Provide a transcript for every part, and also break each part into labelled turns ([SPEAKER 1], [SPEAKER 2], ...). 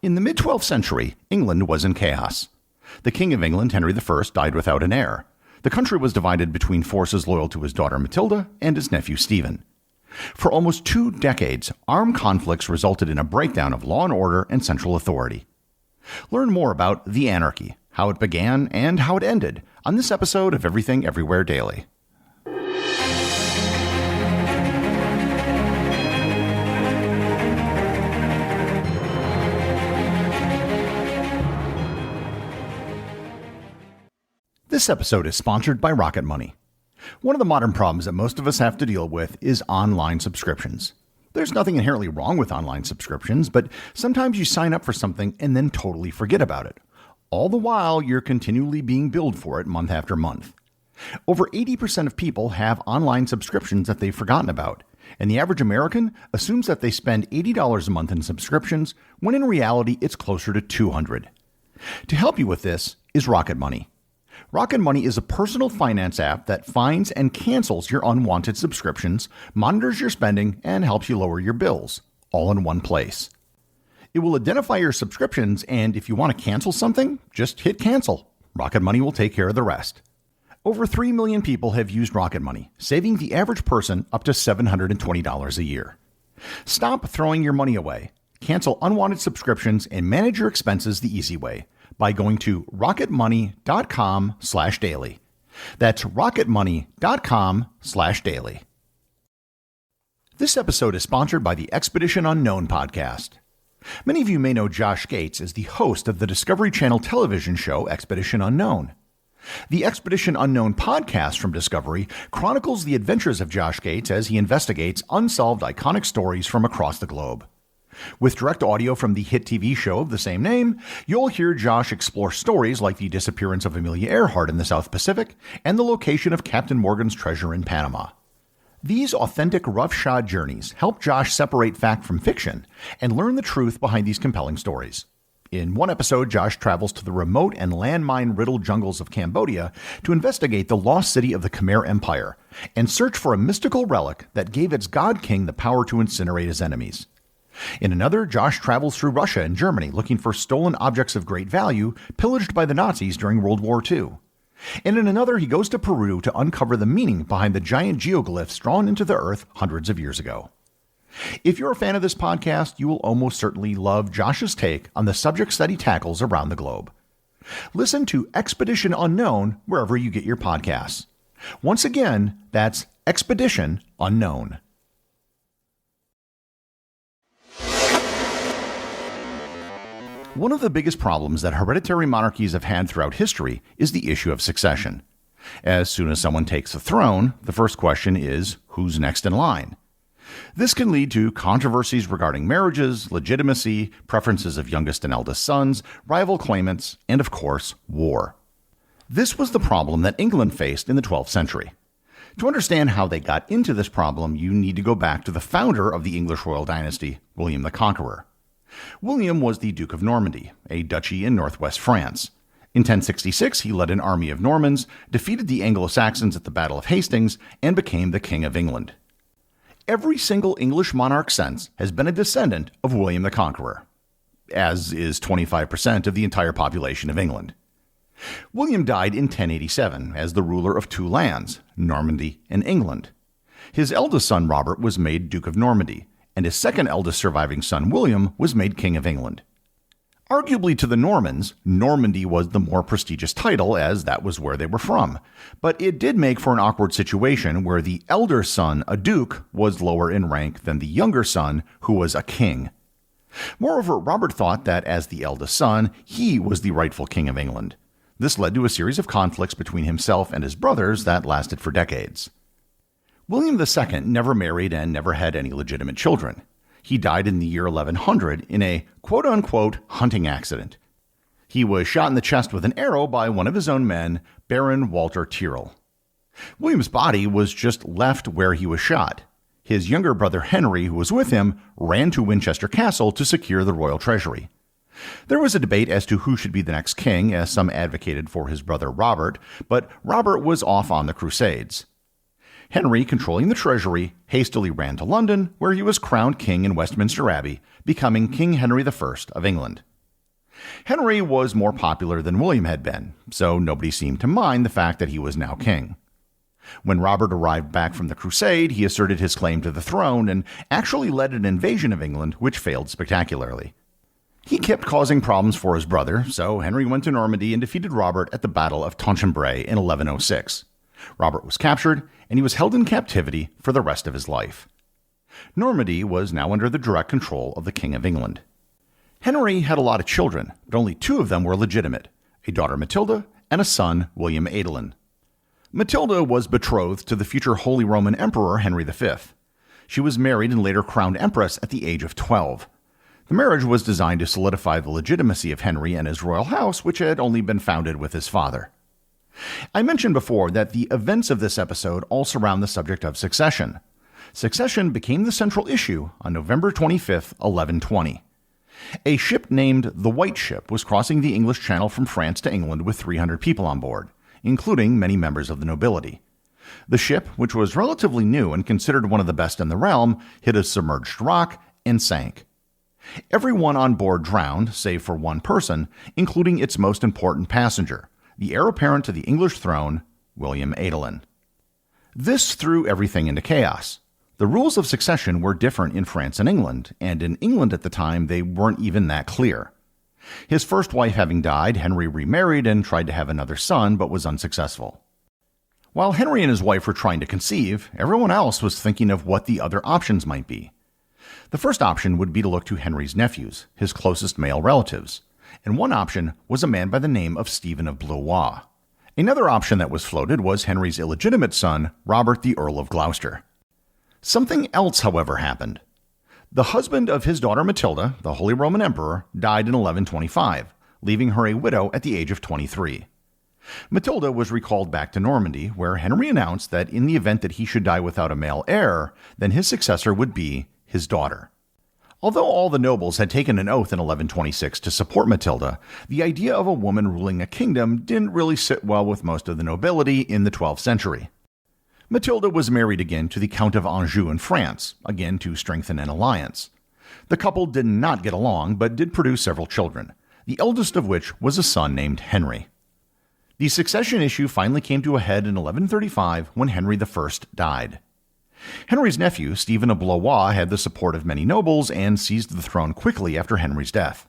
[SPEAKER 1] In the mid-12th century, England was in chaos. The King of England, Henry I, died without an heir. The country was divided between forces loyal to his daughter Matilda and his nephew Stephen. For almost 2 decades, armed conflicts resulted in a breakdown of law and order and central authority. Learn more about the Anarchy, how it began, and how it ended on this episode of Everything Everywhere Daily. This episode is sponsored by Rocket Money. One of the modern problems that most of us have to deal with is online subscriptions. There's nothing inherently wrong with online subscriptions, but sometimes you sign up for something and then totally forget about it. All the while, you're continually being billed for it month after month. Over 80% of people have online subscriptions that they've forgotten about, and the average American assumes that they spend $80 a month in subscriptions, when in reality it's closer to $200. To help you with this is Rocket Money. Rocket Money is a personal finance app that finds and cancels your unwanted subscriptions, monitors your spending, and helps you lower your bills, all in one place. It will identify your subscriptions, and if you want to cancel something, just hit cancel. Rocket Money will take care of the rest. Over 3 million people have used Rocket Money, saving the average person up to $720 a year. Stop throwing your money away. Cancel unwanted subscriptions and manage your expenses the easy way by going to rocketmoney.com/daily. That's rocketmoney.com/daily. This episode is sponsored by the Expedition Unknown podcast. Many of you may know Josh Gates as the host of the Discovery Channel television show Expedition Unknown. The Expedition Unknown podcast from Discovery chronicles the adventures of Josh Gates as he investigates unsolved iconic stories from across the globe. With direct audio from the hit TV show of the same name, you'll hear Josh explore stories like the disappearance of Amelia Earhart in the South Pacific and the location of Captain Morgan's treasure in Panama. These authentic roughshod journeys help Josh separate fact from fiction and learn the truth behind these compelling stories. In one episode, Josh travels to the remote and landmine-riddled jungles of Cambodia to investigate the lost city of the Khmer Empire and search for a mystical relic that gave its god king the power to incinerate his enemies. In another, Josh travels through Russia and Germany looking for stolen objects of great value pillaged by the Nazis during World War II. And in another, he goes to Peru to uncover the meaning behind the giant geoglyphs drawn into the earth hundreds of years ago. If you're a fan of this podcast, you will almost certainly love Josh's take on the subjects that he tackles around the globe. Listen to Expedition Unknown wherever you get your podcasts. Once again, that's Expedition Unknown. One of the biggest problems that hereditary monarchies have had throughout history is the issue of succession. As soon as someone takes the throne, the first question is, who's next in line? This can lead to controversies regarding marriages, legitimacy, preferences of youngest and eldest sons, rival claimants, and of course, war. This was the problem that England faced in the 12th century. To understand how they got into this problem, you need to go back to the founder of the English royal dynasty, William the Conqueror. William was the Duke of Normandy, a duchy in northwest France. In 1066, he led an army of Normans, defeated the Anglo-Saxons at the Battle of Hastings, and became the King of England. Every single English monarch since has been a descendant of William the Conqueror, as is 25% of the entire population of England. William died in 1087 as the ruler of 2 lands, Normandy and England. His eldest son Robert was made Duke of Normandy, and his second eldest surviving son, William, was made King of England. Arguably to the Normans, Normandy was the more prestigious title as that was where they were from, but it did make for an awkward situation where the elder son, a duke, was lower in rank than the younger son, who was a king. Moreover, Robert thought that as the eldest son, he was the rightful King of England. This led to a series of conflicts between himself and his brothers that lasted for decades. William II never married and never had any legitimate children. He died in the year 1100 in a quote-unquote hunting accident. He was shot in the chest with an arrow by one of his own men, Baron Walter Tyrrell. William's body was just left where he was shot. His younger brother Henry, who was with him, ran to Winchester Castle to secure the royal treasury. There was a debate as to who should be the next king, as some advocated for his brother Robert, but Robert was off on the Crusades. Henry, controlling the treasury, hastily ran to London, where he was crowned king in Westminster Abbey, becoming King Henry I of England. Henry was more popular than William had been, so nobody seemed to mind the fact that he was now king. When Robert arrived back from the Crusade, he asserted his claim to the throne and actually led an invasion of England, which failed spectacularly. He kept causing problems for his brother, so Henry went to Normandy and defeated Robert at the Battle of Tonsembray in 1106. Robert was captured, and he was held in captivity for the rest of his life. Normandy was now under the direct control of the King of England. Henry had a lot of children, but only 2 of them were legitimate, a daughter Matilda and a son, William Adelin. Matilda was betrothed to the future Holy Roman Emperor Henry V. She was married and later crowned empress at the age of 12. The marriage was designed to solidify the legitimacy of Henry and his royal house, which had only been founded with his father. I mentioned before that the events of this episode all surround the subject of succession. Succession became the central issue on November 25, 1120. A ship named the White Ship was crossing the English Channel from France to England with 300 people on board, including many members of the nobility. The ship, which was relatively new and considered one of the best in the realm, hit a submerged rock and sank. Everyone on board drowned, save for one person, including its most important passenger, the heir apparent to the English throne, William Adelin. This threw everything into chaos. The rules of succession were different in France and England, and in England at the time they weren't even that clear. His first wife having died, Henry remarried and tried to have another son, but was unsuccessful. While Henry and his wife were trying to conceive, everyone else was thinking of what the other options might be. The first option would be to look to Henry's nephews, his closest male relatives, and one option was a man by the name of Stephen of Blois. Another option that was floated was Henry's illegitimate son, Robert the Earl of Gloucester. Something else, however, happened. The husband of his daughter Matilda, the Holy Roman Emperor, died in 1125, leaving her a widow at the age of 23. Matilda was recalled back to Normandy, where Henry announced that in the event that he should die without a male heir, then his successor would be his daughter. Although all the nobles had taken an oath in 1126 to support Matilda, the idea of a woman ruling a kingdom didn't really sit well with most of the nobility in the 12th century. Matilda was married again to the Count of Anjou in France, again to strengthen an alliance. The couple did not get along, but did produce several children, the eldest of which was a son named Henry. The succession issue finally came to a head in 1135 when Henry I died. Henry's nephew, Stephen of Blois, had the support of many nobles and seized the throne quickly after Henry's death.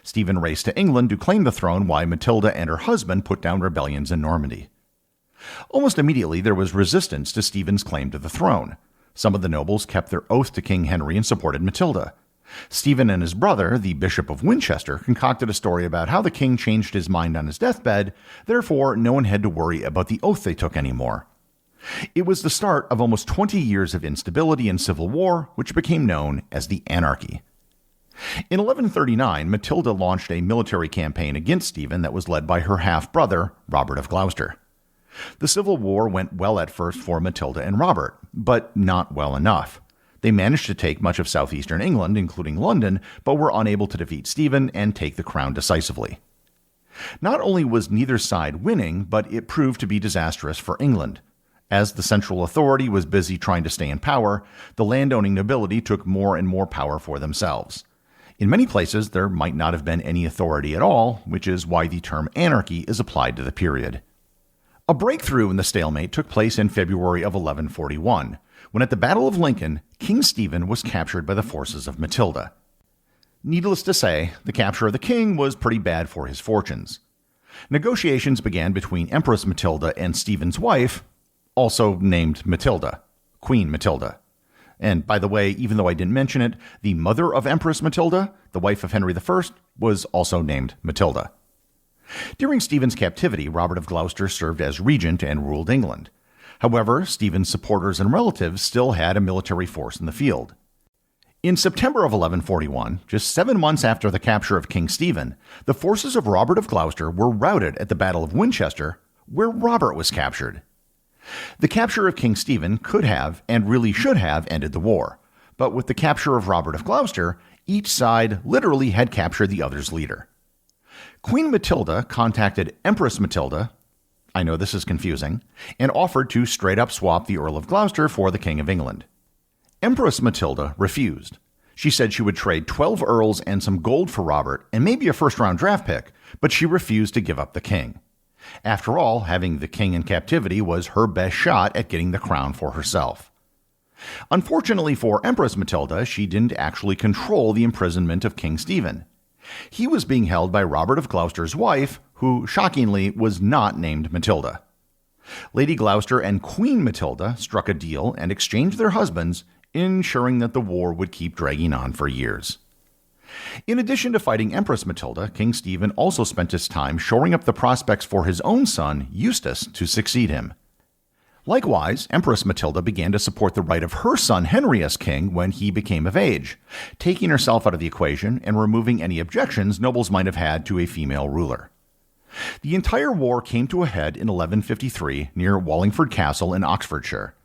[SPEAKER 1] Stephen raced to England to claim the throne while Matilda and her husband put down rebellions in Normandy. Almost immediately, there was resistance to Stephen's claim to the throne. Some of the nobles kept their oath to King Henry and supported Matilda. Stephen and his brother, the Bishop of Winchester, concocted a story about how the king changed his mind on his deathbed, therefore no one had to worry about the oath they took anymore. It was the start of almost 20 years of instability and civil war, which became known as the Anarchy. In 1139, Matilda launched a military campaign against Stephen that was led by her half-brother, Robert of Gloucester. The Civil War went well at first for Matilda and Robert, but not well enough. They managed to take much of southeastern England, including London, but were unable to defeat Stephen and take the crown decisively. Not only was neither side winning, but it proved to be disastrous for England. As the central authority was busy trying to stay in power, the landowning nobility took more and more power for themselves. In many places, there might not have been any authority at all, which is why the term anarchy is applied to the period. A breakthrough in the stalemate took place in February of 1141, when at the Battle of Lincoln, King Stephen was captured by the forces of Matilda. Needless to say, the capture of the king was pretty bad for his fortunes. Negotiations began between Empress Matilda and Stephen's wife, also named Matilda, Queen Matilda. And by the way, even though I didn't mention it, the mother of Empress Matilda, the wife of Henry I, was also named Matilda. During Stephen's captivity, Robert of Gloucester served as regent and ruled England. However, Stephen's supporters and relatives still had a military force in the field. In September of 1141, just 7 months after the capture of King Stephen, the forces of Robert of Gloucester were routed at the Battle of Winchester, where Robert was captured. The capture of King Stephen could have, and really should have, ended the war, but with the capture of Robert of Gloucester, each side literally had captured the other's leader. Queen Matilda contacted Empress Matilda, I know this is confusing, and offered to straight up swap the Earl of Gloucester for the King of England. Empress Matilda refused. She said she would trade 12 earls and some gold for Robert and maybe a first-round draft pick, but she refused to give up the king. After all, having the king in captivity was her best shot at getting the crown for herself. Unfortunately for Empress Matilda, she didn't actually control the imprisonment of King Stephen. He was being held by Robert of Gloucester's wife, who, shockingly, was not named Matilda. Lady Gloucester and Queen Matilda struck a deal and exchanged their husbands, ensuring that the war would keep dragging on for years. In addition to fighting Empress Matilda, King Stephen also spent his time shoring up the prospects for his own son, Eustace, to succeed him. Likewise, Empress Matilda began to support the right of her son Henry as king when he became of age, taking herself out of the equation and removing any objections nobles might have had to a female ruler. The entire war came to a head in 1153 near Wallingford Castle in Oxfordshire.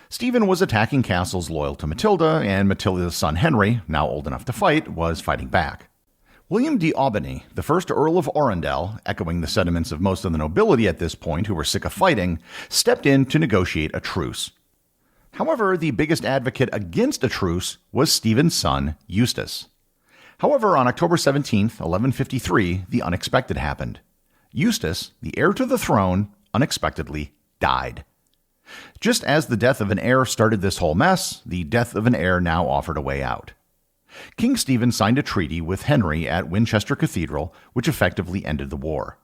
[SPEAKER 1] Stephen was attacking castles loyal to Matilda, and Matilda's son Henry, now old enough to fight, was fighting back. William de Albany, the first Earl of Arundel, echoing the sentiments of most of the nobility at this point who were sick of fighting, stepped in to negotiate a truce. However, the biggest advocate against a truce was Stephen's son, Eustace. However, on October 17, 1153, the unexpected happened. Eustace, the heir to the throne, unexpectedly died. Just as the death of an heir started this whole mess, the death of an heir now offered a way out. King Stephen signed a treaty with Henry at Winchester Cathedral, which effectively ended the war.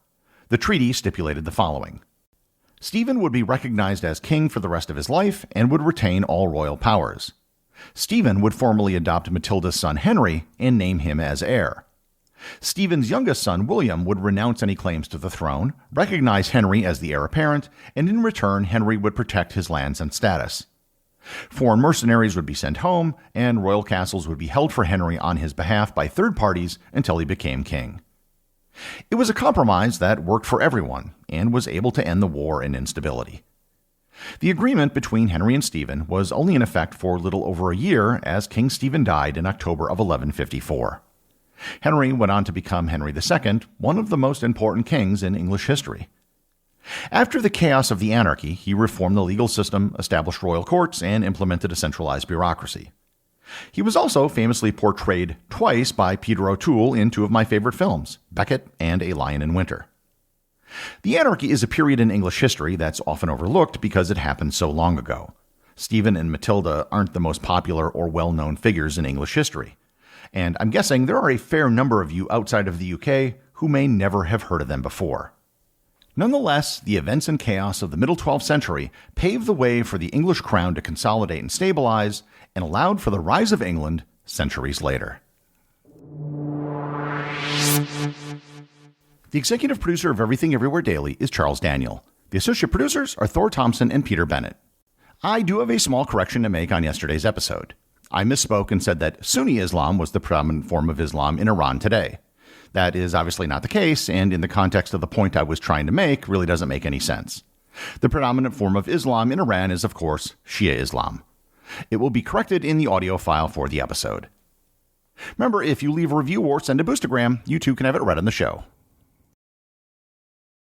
[SPEAKER 1] The treaty stipulated the following. Stephen would be recognized as king for the rest of his life and would retain all royal powers. Stephen would formally adopt Matilda's son Henry and name him as heir. Stephen's youngest son, William, would renounce any claims to the throne, recognize Henry as the heir apparent, and in return, Henry would protect his lands and status. Foreign mercenaries would be sent home, and royal castles would be held for Henry on his behalf by third parties until he became king. It was a compromise that worked for everyone and was able to end the war and instability. The agreement between Henry and Stephen was only in effect for little over a year as King Stephen died in October of 1154. Henry went on to become Henry II, one of the most important kings in English history. After the chaos of the Anarchy, he reformed the legal system, established royal courts, and implemented a centralized bureaucracy. He was also famously portrayed twice by Peter O'Toole in two of my favorite films, Becket and A Lion in Winter. The Anarchy is a period in English history that's often overlooked because it happened so long ago. Stephen and Matilda aren't the most popular or well-known figures in English history, and I'm guessing there are a fair number of you outside of the UK who may never have heard of them before. Nonetheless, the events and chaos of the middle 12th century paved the way for the English crown to consolidate and stabilize, and allowed for the rise of England centuries later. The executive producer of Everything Everywhere Daily is Charles Daniel. The associate producers are Thor Thompson and Peter Bennett. I do have a small correction to make on yesterday's episode. I misspoke and said that Sunni Islam was the predominant form of Islam in Iran today. That is obviously not the case, and in the context of the point I was trying to make, really doesn't make any sense. The predominant form of Islam in Iran is, of course, Shia Islam. It will be corrected in the audio file for the episode. Remember, if you leave a review or send a boostagram, you too can have it read on the show.